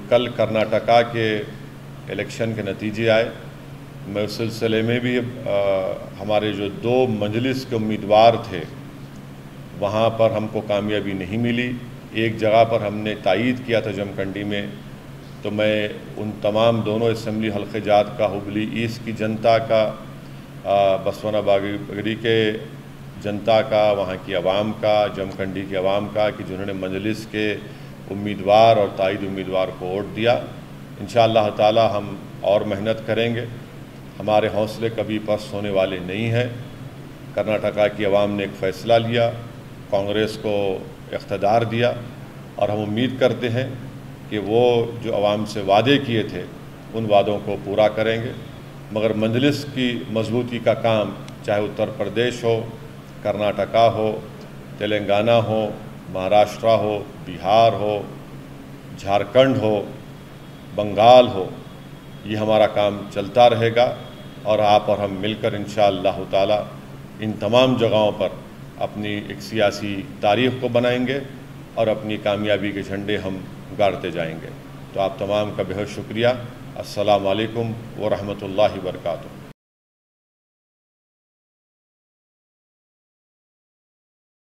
कल कर्नाटका के इलेक्शन के नतीजे आए, मैं उस सिलसिले में भी हमारे जो 2 मजलिस के उम्मीदवार थे वहाँ पर हमको कामयाबी नहीं मिली। एक जगह पर हमने तायीद किया था जमखंडी में, तो मैं उन तमाम दोनों असम्बली हल्के जात का, हुबली ईस्ट की जनता का, बसवाना बागड़ी के जनता का, वहाँ की आवाम का, जमखंडी की आवाम का, कि जिन्होंने मजलिस के उम्मीदवार और तायीद उम्मीदवार को वोट दिया। इंशाअल्लाह ताला हम और मेहनत करेंगे, हमारे हौसले कभी पस्त होने वाले नहीं हैं। कर्नाटका की आवाम ने एक फ़ैसला लिया, कांग्रेस को इक़्तिदार दिया, और हम उम्मीद करते हैं कि वो जो आवाम से वादे किए थे उन वादों को पूरा करेंगे। मगर मजलिस की मजबूती का काम, चाहे उत्तर प्रदेश हो, कर्नाटका हो, तेलंगाना हो, महाराष्ट्र हो, बिहार हो, झारखंड हो, बंगाल हो, ये हमारा काम चलता रहेगा। और आप और हम मिलकर इंशाअल्लाह ताला इन तमाम जगहों पर अपनी एक सियासी तारीख़ को बनाएंगे और अपनी कामयाबी के झंडे हम गाड़ते जाएंगे। तो आप तमाम का बेहद शुक्रिया। अस्सलामु अलैकुम व रहमतुल्लाहि व बरकातुहू।